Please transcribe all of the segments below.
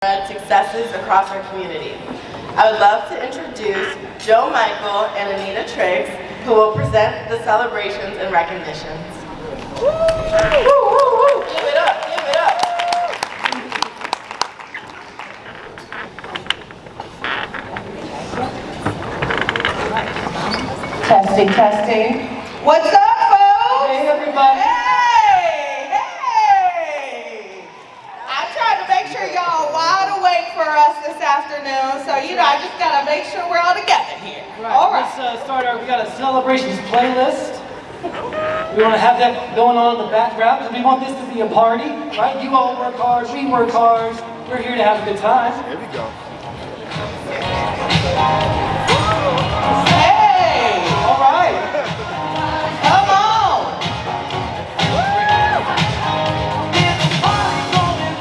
successes across our community. I would love to introduce Joe Michael and Anita Triggs, who will present the celebrations and recognitions. Woo, woo, woo, woo. Give it up, give it up. Testing, testing. What's up, folks? Hey, everybody. Hey, hey. I tried to make sure y'all wide awake for us this afternoon, so I just gotta make sure we're all together here. Right. All right. Let's start we got a celebrations playlist. We want to have that going on in the background because we want this to be a party, right? You all work hard, we work hard. We're here to have a good time. Here we go. Hey, All right. come on.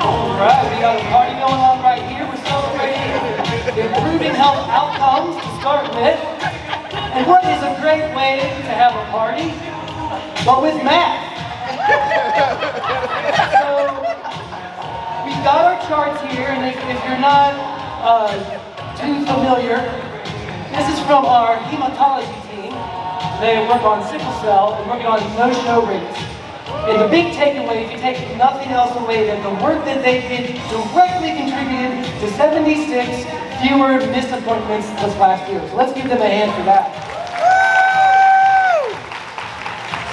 All right, we got a party going on right here. We're celebrating improving health outcomes to start with. And what is a great way to have a party? But with math. So we've got our charts here, and if you're not too familiar, this is from our hematology team. They work on sickle cell and working on no-show rates. And the big takeaway, if you take nothing else away, that the work that they did directly contributed to 76 fewer missed appointments this last year. So let's give them a hand for that.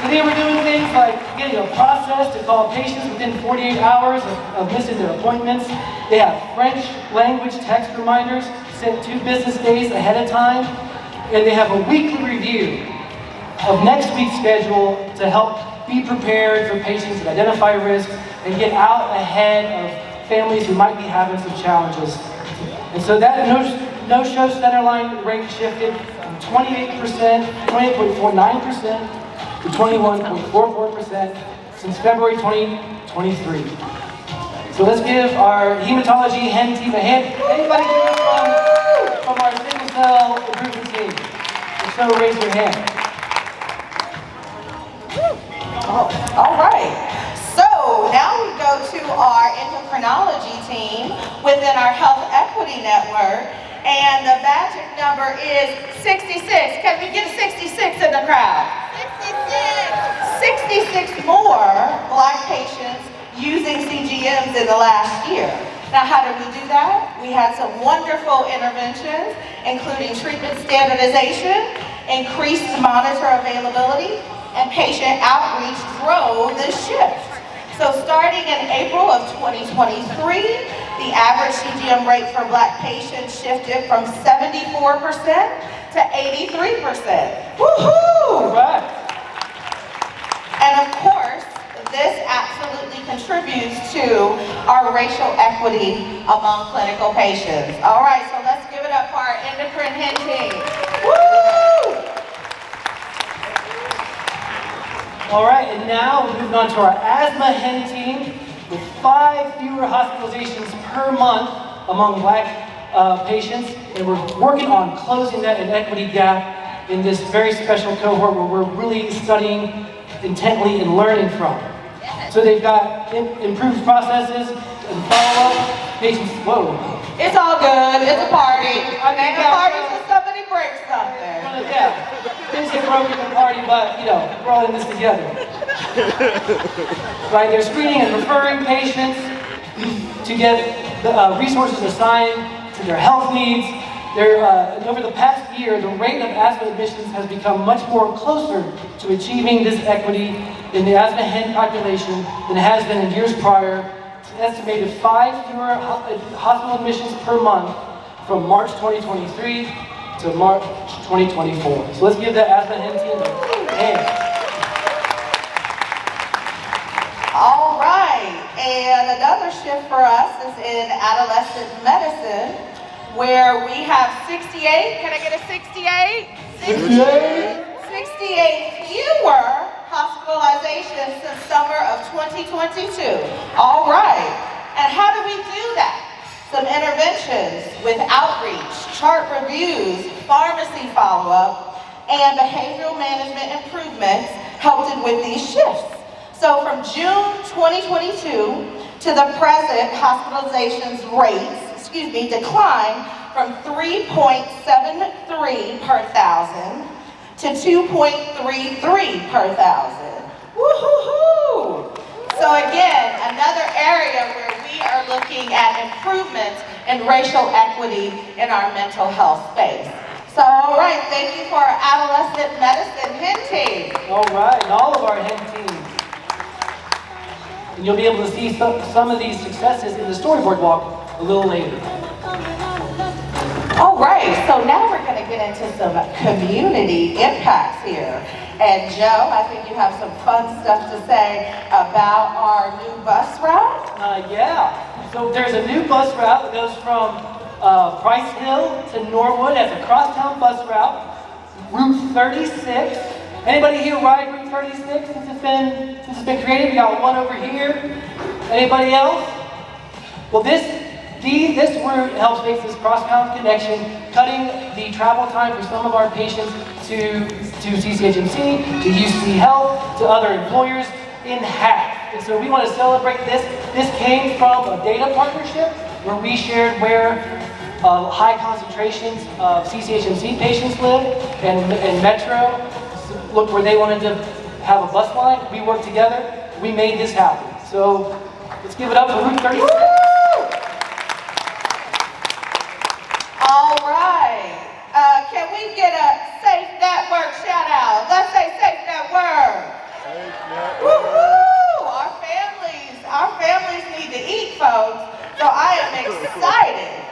So they were doing things like getting a process to call patients within 48 hours of missing their appointments. They have French language text reminders sent 2 business days ahead of time. And they have a weekly review of next week's schedule to help be prepared for patients and identify risks and get out ahead of families who might be having some challenges. And so that no-show centerline rate shifted from 28%, 28.49% to 21.44% since February 2023. So let's give our hematology hen team a hand. Anybody here from our sickle cell improvement team? If so, raise your hand. Oh, all right. So now we go to our endocrinology team within our Health Equity Network, and the magic number is 66. Can we get 66 in the crowd? 66 more Black patients using CGMs in the last year. Now, how did we do that? We had some wonderful interventions, including treatment standardization, increased monitor availability, and patient outreach drove this shift. So starting in April of 2023, the average CGM rate for Black patients shifted from 74% to 83%. Woohoo! All right. And of course, this absolutely contributes to our racial equity among clinical patients. All right, so let's give it up for our endocrine hen team. Woo! All right, and now we're moving on to our asthma hen team with 5 fewer hospitalizations per month among Black patients, and we're working on closing that inequity gap in this very special cohort where we're really studying intently and learning from. So they've got improved processes and follow-up. Patients, whoa. It's all good, it's a party. Okay, A party till somebody breaks something. Yeah, things get broken in the party, but we're all in this together. Right, they're screening and referring patients to get the resources assigned to their health needs. Over the past year, the rate of asthma admissions has become much more closer to achieving this equity in the asthma hen population than it has been in years prior. It's an estimated 5 fewer hospital admissions per month from March 2023 to March 2024. So let's give the asthma hen team a hand. All right, and another shift for us is in adolescent medicine, where we have 68, can I get a 68? 68 fewer hospitalizations since summer of 2022. All right, and how do we do that? Some interventions with outreach, chart reviews, pharmacy follow-up, and behavioral management improvements helped with these shifts. So from June 2022 to the present hospitalizations rates, declined from 3.73 per thousand to 2.33 per thousand. Woo-hoo-hoo! So again, another area where we are looking at improvements in racial equity in our mental health space. So, all right, thank you for our adolescent medicine HEN team. All right, and all of our HEN teams. And you'll be able to see some of these successes in the storyboard walk a little later. All right, so now we're going to get into some community impacts here. And Joe, I think you have some fun stuff to say about our new bus route. Yeah, so there's a new bus route that goes from Price Hill to Norwood as a crosstown bus route. Route 36. Anybody here ride Route 36 since it's been created? We got one over here. Anybody else? Well, this route helps make this cross-town connection, cutting the travel time for some of our patients to CCHMC, to UC Health, to other employers in half. And so we want to celebrate this. This came from a data partnership where we shared where high concentrations of CCHMC patients live and Metro. Look where they wanted to have a bus line. We worked together. We made this happen. So let's give it up for Route 36. All right. Can we get a Safe Network shout out? Let's say Safe Network. Woo-hoo! Our families need to eat, folks. So I am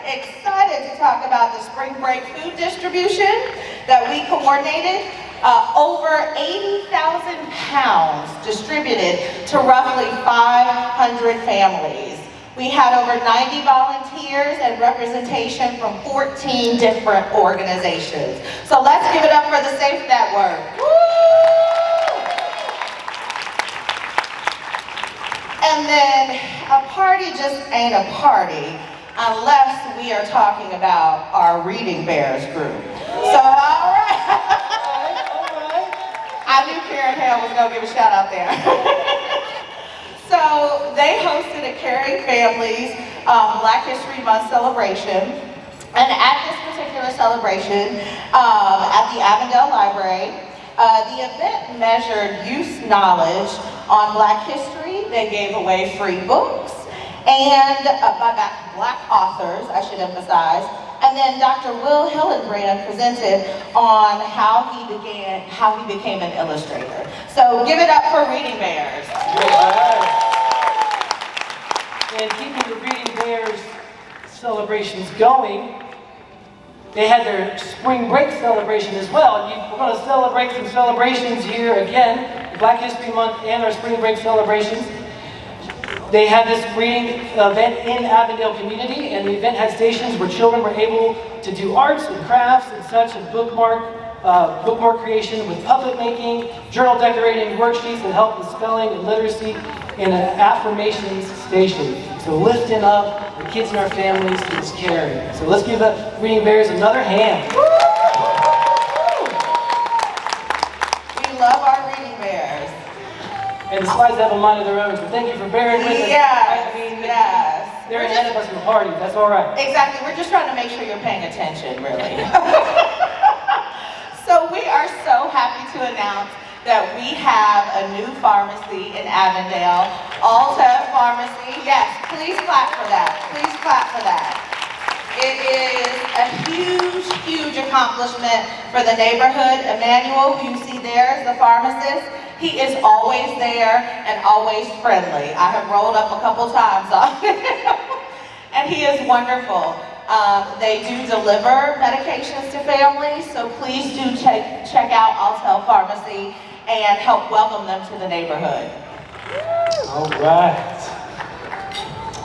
excited to talk about the spring break food distribution that we coordinated. Over 80,000 pounds distributed to roughly 500 families. We had over 90 volunteers and representation from 14 different organizations. So let's give it up for the Safe Network. Woo! And then a party just ain't a party unless we are talking about our Reading Bears group. So, all right. I knew Karen Hale was going to give a shout out there. So they hosted a Caring Families Black History Month celebration. And at this particular celebration at the Avondale Library, the event measured youth knowledge on Black history. They gave away free books and by Black authors, I should emphasize. And then Dr. Will Hillenbrand presented on how he became an illustrator. So give it up for Reading Bears. And keeping the Reading Bears celebrations going, they had their spring break celebration as well. We're going to celebrate some celebrations here again, Black History Month and our spring break celebrations. They had this reading event in Avondale community, and the event had stations where children were able to do arts and crafts and such, and bookmark creation with puppet making, journal decorating, worksheets that help with spelling and literacy, and an affirmations station. So lifting up the kids in our families is caring. So let's give the Reading Bears another hand. We love our Reading Bears. And the slides have a mind of their own, so thank you for bearing with us. Yes, I mean, yes. They're ahead of us in the party, that's all right. Exactly, we're just trying to make sure you're paying attention, really. So we are so happy to announce that we have a new pharmacy in Avondale, Alta Pharmacy. Yes, please clap for that. Please clap for that. It is a huge, huge accomplishment for the neighborhood. Emmanuel, who you see there, is the pharmacist. He is always there and always friendly. I have rolled up a couple times on him, and he is wonderful. They do deliver medications to families, so please do check out Altel Pharmacy and help welcome them to the neighborhood. All right.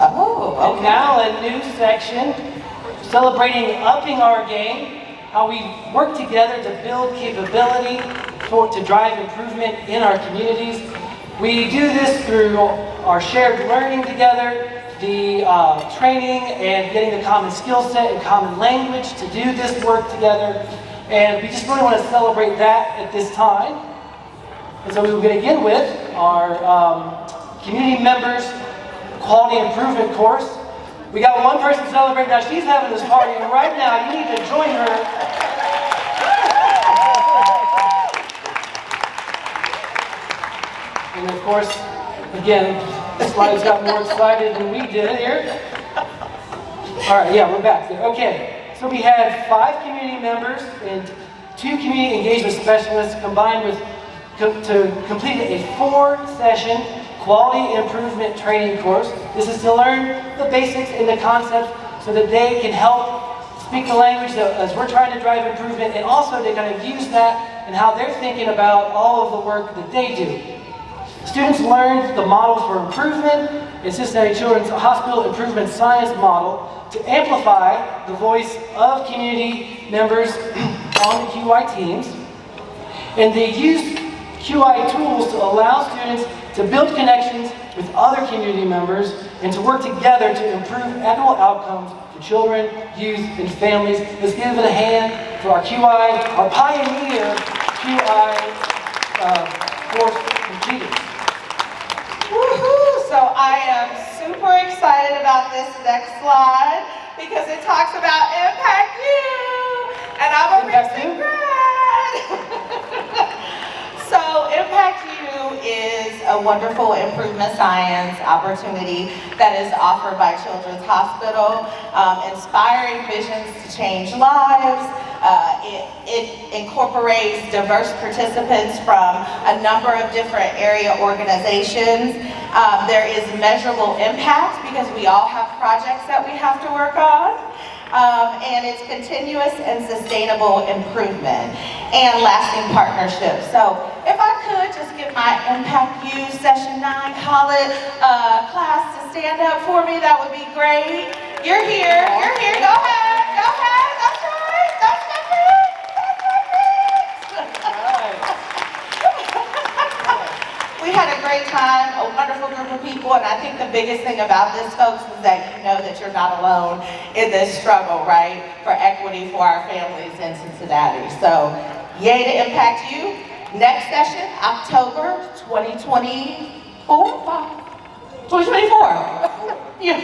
Oh, okay. And now a new section celebrating upping our game, how we work together to build capability to drive improvement in our communities. We do this through our shared learning together, the training and getting the common skill set and common language to do this work together. And we just really want to celebrate that at this time. And so we will begin with our community members quality improvement course. We got one person celebrating now. She's having this party right now. You need to join her. And of course, again, the slides got more excited than we did here. All right, yeah, we're back there. Okay, so we had 5 community members and 2 community engagement specialists combined with to complete a 4-session quality improvement training course. This is to learn the basics and the concepts so that they can help speak the language that, as we're trying to drive improvement, and also to kind of use that and how they're thinking about all of the work that they do. Students learned the model for improvement in Cincinnati Children's Hospital Improvement Science Model to amplify the voice of community members on the QI teams. And they used QI tools to allow students to build connections with other community members and to work together to improve equitable outcomes for children, youth, and families. Let's give it a hand for our QI, our pioneer QI course completers. Woohoo! So I am super excited about this next slide because it talks about Impact U, and I'm a recent grad. So Impact U is a wonderful improvement science opportunity that is offered by Children's Hospital, inspiring visions to change lives. It incorporates diverse participants from a number of different area organizations. There is measurable impact because we all have projects that we have to work on. And it's continuous and sustainable improvement and lasting partnerships. So if I could just get my Impact U Session 9 college class to stand up for me, that would be great. You're here, go ahead, that's right, that's my pick, We had a great time, a wonderful group of people, and I think the biggest thing about this, folks, is that you know that you're not alone in this struggle, right, for equity for our families in Cincinnati. So, yay to Impact U. Next session, October 2024? 2024. Yeah.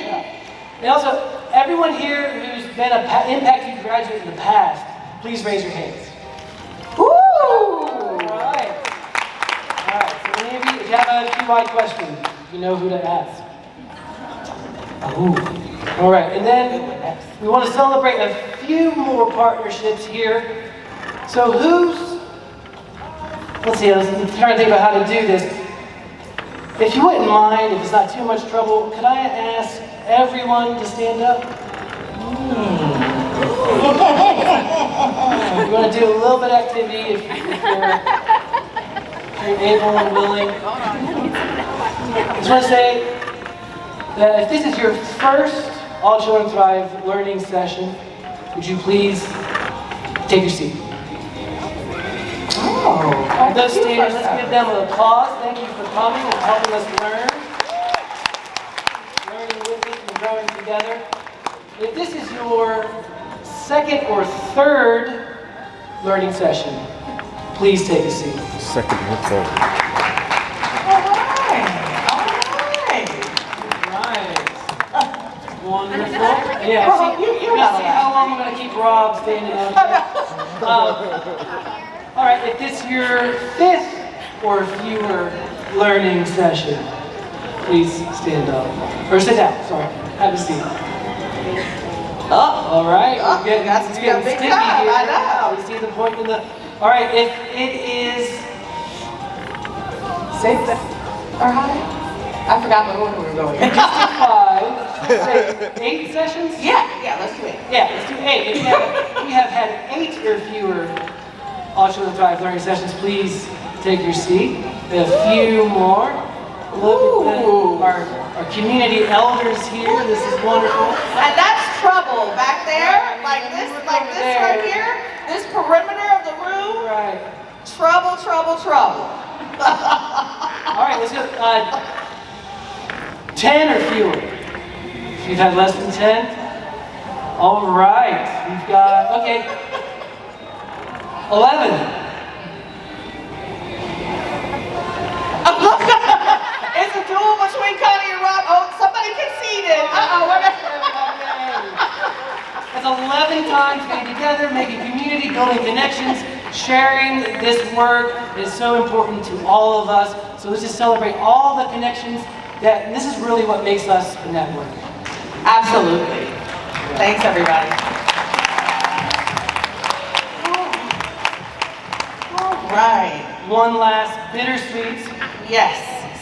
And also, everyone here who's been an Impact U graduate in the past, please raise your hands. Woo! All right. All right, so any of you, if you have a QI question, you know who to ask. Ooh. All right, and then we want to celebrate a few more partnerships here. So let's see, I was trying to think about how to do this. If you wouldn't mind, if it's not too much trouble, could I ask everyone to stand up? We're going to do a little bit of activity if you're able and willing. I just want to say that if this is your first All Children Thrive learning session, would you please take your seat? Oh, Those standers, let's give them an applause. Thank you for coming and helping us learn. Learning with us and growing together. If this is your second or third learning session, please take a seat. Second or third. Wonderful. Yeah, see how long I'm going to keep Rob standing out there. All right, if this is your fifth or fewer learning session, please stand up. Or sit down, sorry. Have a seat. All right, we're getting sticky here. I know. We see the point in the... All right, if it is... Say that. Or high? I forgot what order we were going. Just do 5. Say 8 sessions? Yeah, let's do it. Yeah, let's do 8. If we have had 8 or fewer All Children Thrive learning sessions, please take your seat. A few more. Look at our community elders here. This is wonderful. And that's trouble back there, like this right here, this perimeter of the room. Right. Trouble. All right, let's go. 10 or fewer. If you've had less than 10. All right, we've got, okay. 11. It's a duel between Connie and Rob. Oh, somebody conceded. Uh-oh, what That's 11 times getting together, making community, building connections, sharing this work is so important to all of us. So let's just celebrate all the connections this is really what makes us a network. Absolutely. Thanks, everybody. All right. One last bittersweet. Yes.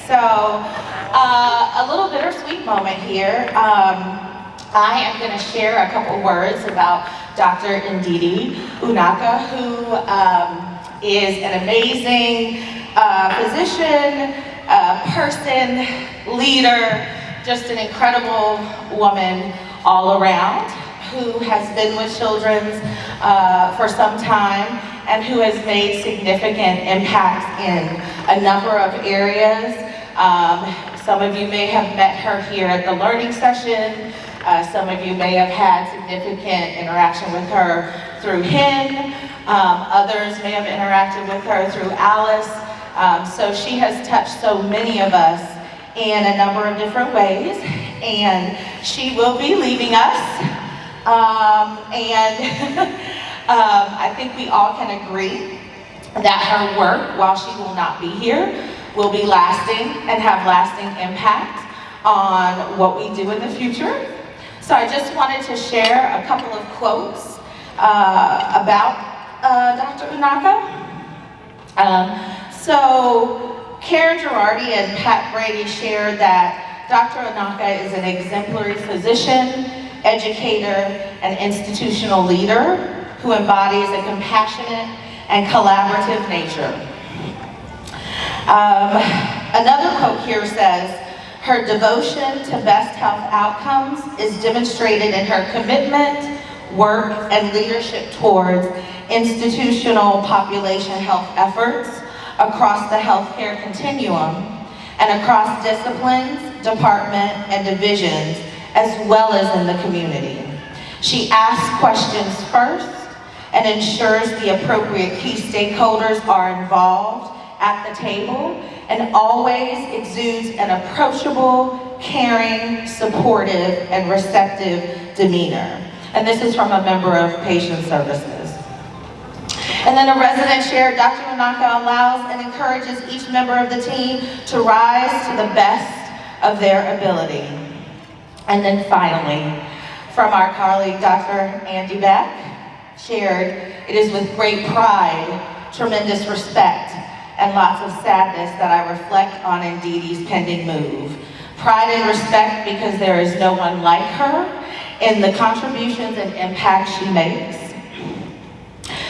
So, a little bittersweet moment here. I am going to share a couple words about Dr. Ndidi Unaka, who is an amazing physician, person, leader, just an incredible woman all around, who has been with Children's for some time and who has made significant impacts in a number of areas. Some of you may have met her here at the learning session. Some of you may have had significant interaction with her through HIN. Others may have interacted with her through Alice. So she has touched so many of us in a number of different ways. And she will be leaving us. I think we all can agree that her work, while she will not be here, will be lasting and have lasting impact on what we do in the future. So I just wanted to share a couple of quotes about Dr. Unaka. So Karen Girardi and Pat Brady shared that Dr. Unaka is an exemplary physician, educator, and institutional leader who embodies a compassionate and collaborative nature. Another quote here says, her devotion to best health outcomes is demonstrated in her commitment, work, and leadership towards institutional population health efforts across the healthcare continuum and across disciplines, department, and divisions, as well as in the community. She asks questions first and ensures the appropriate key stakeholders are involved at the table, and always exudes an approachable, caring, supportive, and receptive demeanor. And this is from a member of Patient Services. And then a resident shared, Dr. Unaka allows and encourages each member of the team to rise to the best of their ability. And then finally, from our colleague, Dr. Andy Beck, shared, it is with great pride, tremendous respect, and lots of sadness that I reflect on Ndidi's pending move. Pride and respect because there is no one like her in the contributions and impact she makes.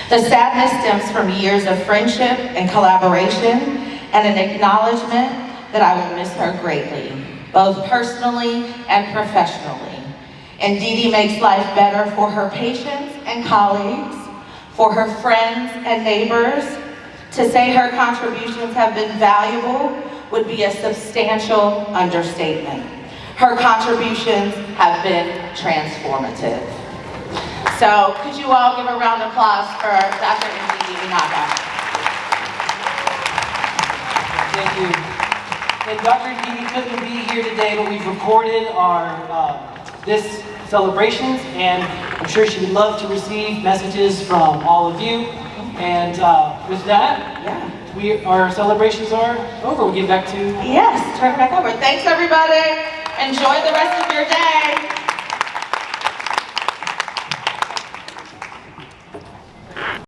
The sadness stems from years of friendship and collaboration and an acknowledgement that I will miss her greatly, both personally and professionally. Ndidi makes life better for her patients and colleagues, for her friends and neighbors. To say her contributions have been valuable would be a substantial understatement. Her contributions have been transformative. So could you all give a round of applause for Dr. Ndidi Unaka? Thank you. And Dr. Ndidi couldn't be here today, but we've recorded our this celebrations, and I'm sure she would love to receive messages from all of you. And with that, our celebrations are over. We'll get back to... Yes, turn it back over. Thanks, everybody. Enjoy the rest of your day.